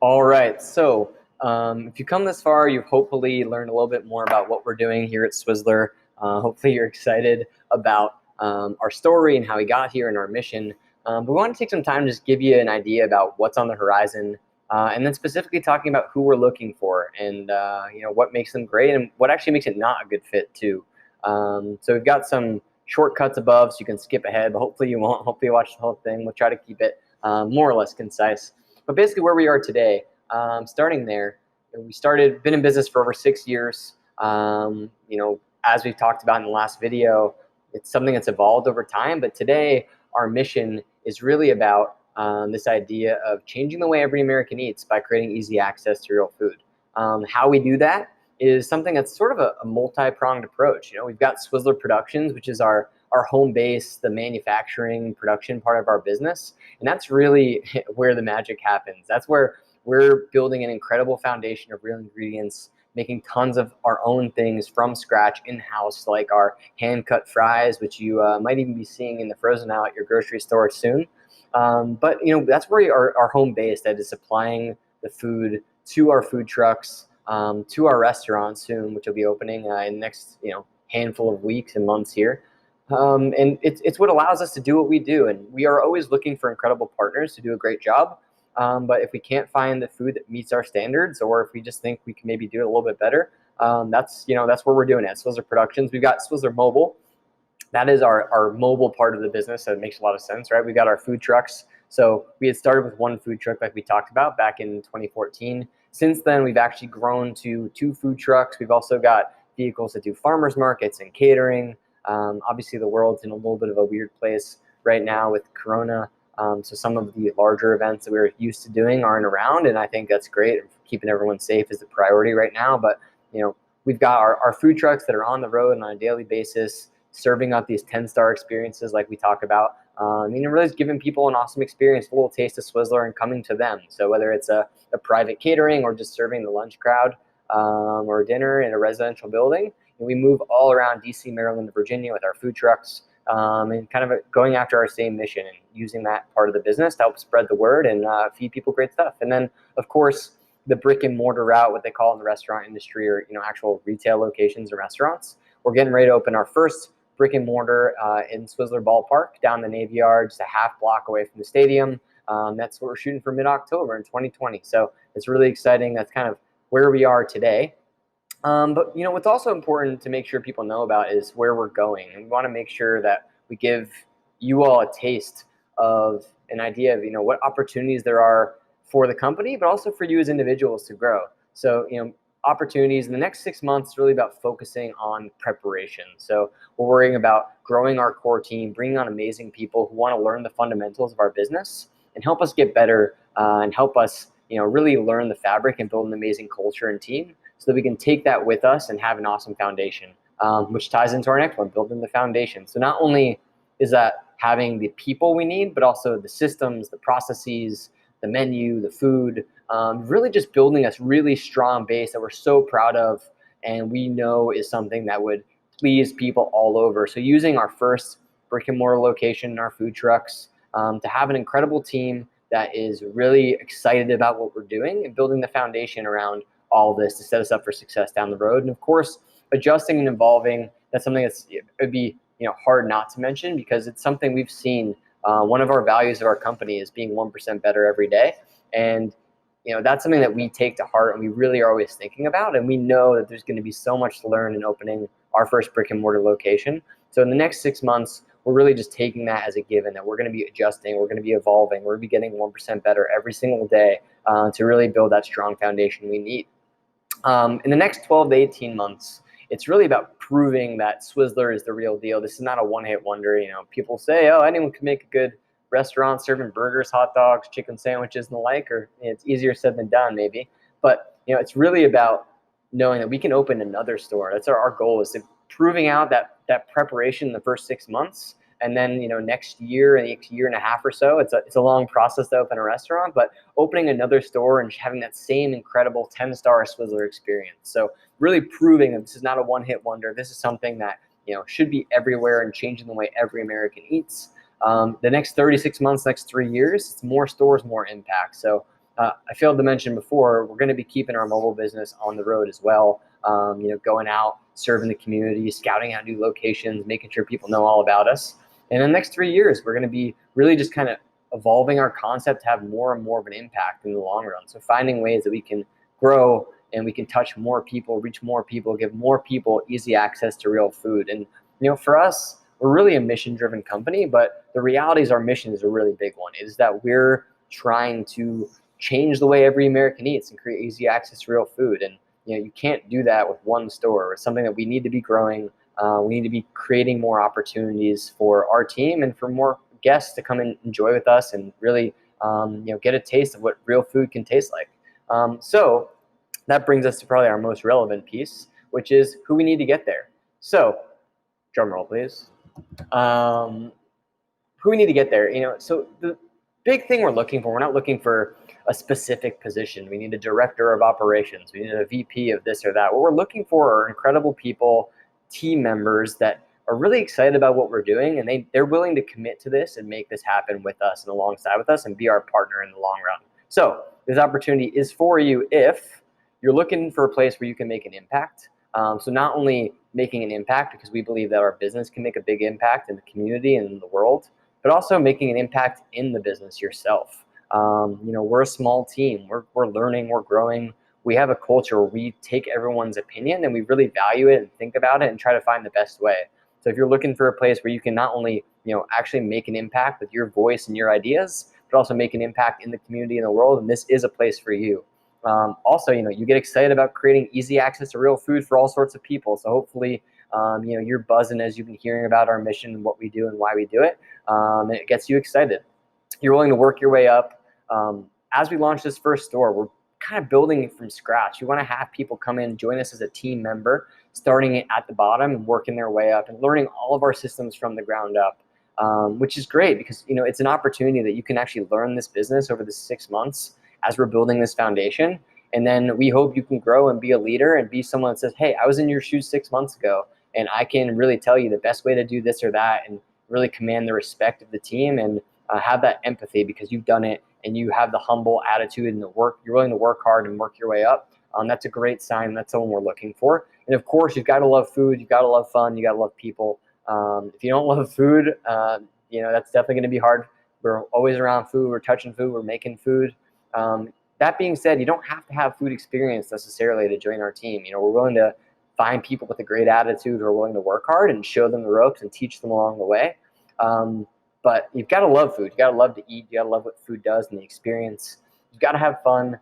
All right, so if you come this far, you've hopefully learned a little bit more about what we're doing here at Swizzler. Hopefully you're excited about our story and how we got here and our mission. But we want to take some time to just give you an idea about what's on the horizon, and then specifically talking about who we're looking for and what makes them great and what actually makes it not a good fit too. So we've got some shortcuts above so you can skip ahead, but hopefully you won't. Hopefully you watch the whole thing. We'll try to keep it more or less concise. But basically where we are today, starting there, been in business for over 6 years. As we've talked about in the last video, it's something that's evolved over time. But today, our mission is really about this idea of changing the way every American eats by creating easy access to real food. How we do that is something that's sort of a multi-pronged approach. We've got Swizzler Productions, which is our home base, the manufacturing production part of our business. And that's really where the magic happens. That's where we're building an incredible foundation of real ingredients, making tons of our own things from scratch in-house, like our hand-cut fries, which you might even be seeing in the frozen aisle at your grocery store soon. But that's where our home base that is supplying the food to our food trucks, to our restaurant soon, which will be opening in the next handful of weeks and months here. And it's what allows us to do what we do. And we are always looking for incredible partners to do a great job. But if we can't find the food that meets our standards, or if we just think we can maybe do it a little bit better, that's where we're doing it. Swizzler Productions. We've got Swizzler Mobile. That is our mobile part of the business. So it makes a lot of sense, right? We've got our food trucks. So we had started with one food truck like we talked about back in 2014. Since then, we've actually grown to 2 food trucks. We've also got vehicles that do farmers markets and catering. Obviously, the world's in a little bit of a weird place right now with Corona. So some of the larger events that we were used to doing aren't around, and I think that's great. Keeping everyone safe is the priority right now. But we've got our food trucks that are on the road on a daily basis, serving up these 10-star experiences like we talk about. Really just giving people an awesome experience, a little taste of Swizzler and coming to them. So whether it's a private catering or just serving the lunch crowd or dinner in a residential building, we move all around DC, Maryland, and Virginia with our food trucks. And kind of going after our same mission and using that part of the business to help spread the word and feed people great stuff. And then, of course, the brick and mortar route, what they call in the restaurant industry, or actual retail locations or restaurants. We're getting ready to open our first brick and mortar in Swizzler Ballpark down the Navy Yard, just a half block away from the stadium. That's what we're shooting for mid-October in 2020. So it's really exciting. That's kind of where we are today. But what's also important to make sure people know about is where we're going, and we want to make sure that we give you all a taste of an idea of what opportunities there are for the company, but also for you as individuals to grow. So opportunities in the next 6 months is really about focusing on preparation. So we're worrying about growing our core team, bringing on amazing people who want to learn the fundamentals of our business and help us get better and help us really learn the fabric and build an amazing culture and team, so that we can take that with us and have an awesome foundation, which ties into our next one, building the foundation. So not only is that having the people we need, but also the systems, the processes, the menu, the food, really just building a really strong base that we're so proud of and we know is something that would please people all over. So using our first brick and mortar location in our food trucks to have an incredible team that is really excited about what we're doing and building the foundation around all of this to set us up for success down the road. And of course, adjusting and evolving, that's something it'd be hard not to mention, because it's something we've seen. One of our values of our company is being 1% better every day. And that's something that we take to heart and we really are always thinking about. And we know that there's going to be so much to learn in opening our first brick and mortar location. So in the next 6 months, we're really just taking that as a given, that we're going to be adjusting, we're going to be evolving, we're going to be getting 1% better every single day to really build that strong foundation we need. In the next 12 to 18 months, it's really about proving that Swizzler is the real deal. This is not a one-hit wonder. People say, oh, anyone can make a good restaurant serving burgers, hot dogs, chicken sandwiches, and the like, or it's easier said than done maybe. But it's really about knowing that we can open another store. That's our goal, is to proving out that preparation in the first 6 months. And then, next year and year and a half or so, it's a long process to open a restaurant, but opening another store and having that same incredible 10-star Swizzler experience. So really proving that this is not a one-hit wonder. This is something that, should be everywhere and changing the way every American eats. The next 36 months, next 3 years, it's more stores, more impact. So I failed to mention before, we're going to be keeping our mobile business on the road as well. Going out, serving the community, scouting out new locations, making sure people know all about us. And in the next 3 years, we're going to be really just kind of evolving our concept to have more and more of an impact in the long run. So finding ways that we can grow and we can touch more people, reach more people, give more people easy access to real food. And for us, we're really a mission-driven company, but the reality is our mission is a really big one. It is that we're trying to change the way every American eats and create easy access to real food. And you can't do that with one store. It's something that we need to be growing. We need to be creating more opportunities for our team and for more guests to come and enjoy with us and really get a taste of what real food can taste like. So that brings us to probably our most relevant piece, which is who we need to get there. So drum roll, please. Who we need to get there. So the big thing we're not looking for a specific position. We need a director of operations. We need a VP of this or that. What we're looking for are incredible people, team members that are really excited about what we're doing, and they're willing to commit to this and make this happen with us and alongside with us and be our partner in the long run. So this opportunity is for you if you're looking for a place where you can make an impact. So not only making an impact because we believe that our business can make a big impact in the community and in the world, but also making an impact in the business yourself. We're a small team. We're learning, we're growing. We have a culture where we take everyone's opinion and we really value it and think about it and try to find the best way. So if you're looking for a place where you can not only, actually make an impact with your voice and your ideas, but also make an impact in the community and the world, and this is a place for you. Also, you get excited about creating easy access to real food for all sorts of people. So hopefully, you're buzzing as you've been hearing about our mission and what we do and why we do it. And it gets you excited. You're willing to work your way up. As we launch this first store, we're kind of building it from scratch. You want to have people come in, join us as a team member, starting it at the bottom and working their way up and learning all of our systems from the ground up, which is great because it's an opportunity that you can actually learn this business over the 6 months as we're building this foundation. And then we hope you can grow and be a leader and be someone that says, hey, I was in your shoes 6 months ago, and I can really tell you the best way to do this or that and really command the respect of the team and have that empathy because you've done it and you have the humble attitude and you're willing to work hard and work your way up. That's a great sign. That's someone we're looking for. And of course, you've got to love food. You've got to love fun. You got to love people. If you don't love food, that's definitely going to be hard. We're always around food. We're touching food. We're making food. That being said, you don't have to have food experience necessarily to join our team. We're willing to find people with a great attitude who are willing to work hard and show them the ropes and teach them along the way. But you've got to love food. You got to love to eat. You got to love what food does and the experience. You've got to have fun.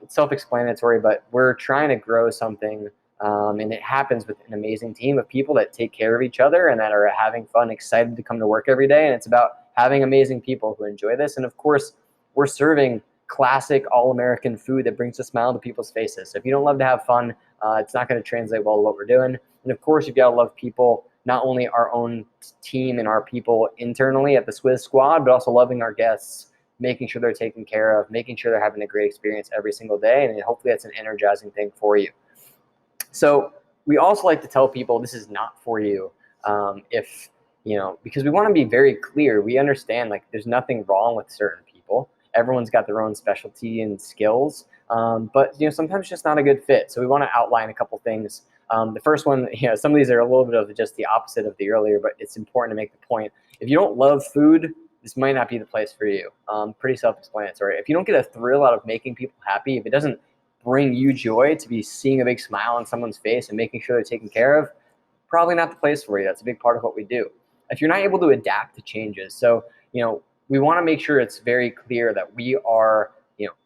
It's self-explanatory, but we're trying to grow something, and it happens with an amazing team of people that take care of each other and that are having fun, excited to come to work every day. And it's about having amazing people who enjoy this. And of course, we're serving classic all-American food that brings a smile to people's faces. So if you don't love to have fun, it's not going to translate well to what we're doing. And of course, you've got to love people, not only our own team and our people internally at the Swizz Squad, but also loving our guests, making sure they're taken care of, making sure they're having a great experience every single day. And hopefully that's an energizing thing for you. So we also like to tell people this is not for you. Because we want to be very clear. We understand there's nothing wrong with certain people. Everyone's got their own specialty and skills, but sometimes it's just not a good fit. So we want to outline a couple things. The first one, some of these are a little bit of just the opposite of the earlier, but it's important to make the point. If you don't love food, this might not be the place for you. Pretty self-explanatory. If you don't get a thrill out of making people happy, if it doesn't bring you joy to be seeing a big smile on someone's face and making sure they're taken care of, probably not the place for you. That's a big part of what we do. If you're not able to adapt to changes, so we want to make sure it's very clear that we are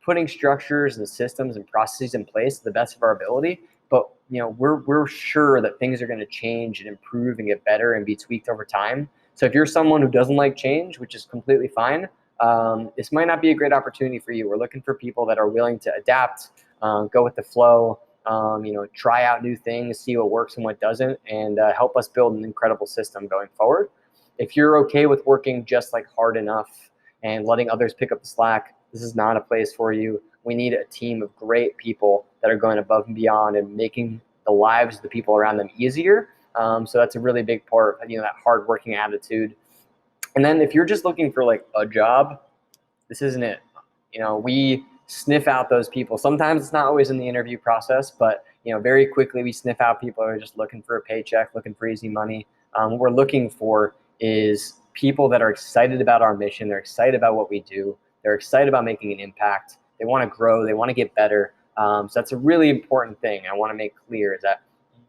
putting structures and systems and processes in place to the best of our ability, but we're sure that things are going to change and improve and get better and be tweaked over time. So if you're someone who doesn't like change, which is completely fine, this might not be a great opportunity for you. We're looking for people that are willing to adapt, go with the flow, try out new things, see what works and what doesn't, and help us build an incredible system going forward. If you're okay with working just hard enough and letting others pick up the slack, this is not a place for you. We need a team of great people that are going above and beyond and making the lives of the people around them easier. So that's a really big part of that hardworking attitude. And then if you're just looking for a job, this isn't it. We sniff out those people. Sometimes it's not always in the interview process, but very quickly we sniff out people who are just looking for a paycheck, looking for easy money. What we're looking for is people that are excited about our mission. They're excited about what we do. They're excited about making an impact. They want to grow. They want to get better. So that's a really important thing I want to make clear, is that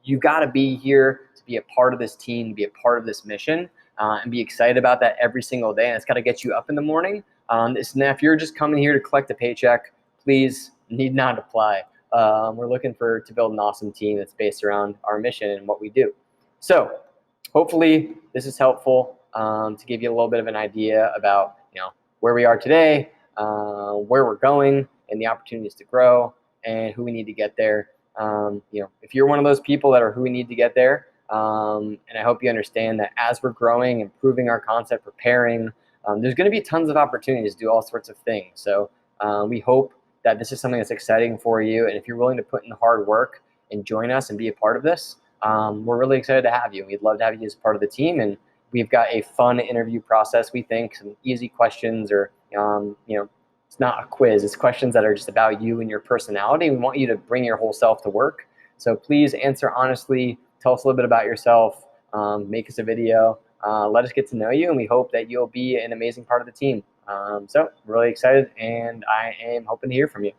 you got to be here to be a part of this team, to be a part of this mission, and be excited about that every single day. And it's got to get you up in the morning. If you're just coming here to collect a paycheck, please need not apply. We're looking to build an awesome team that's based around our mission and what we do. So hopefully this is helpful to give you a little bit of an idea about where we are today, where we're going, and the opportunities to grow, and who we need to get there. If you're one of those people that are who we need to get there, and I hope you understand that as we're growing, improving our concept, preparing, there's going to be tons of opportunities to do all sorts of things. So we hope that this is something that's exciting for you. And if you're willing to put in the hard work and join us and be a part of this, we're really excited to have you. We'd love to have you as part of the team. And we've got a fun interview process, we think, some easy questions, or, it's not a quiz. It's questions that are just about you and your personality. We want you to bring your whole self to work. So please answer honestly. Tell us a little bit about yourself. Make us a video. Let us get to know you, and we hope that you'll be an amazing part of the team. So we're really excited, and I am hoping to hear from you.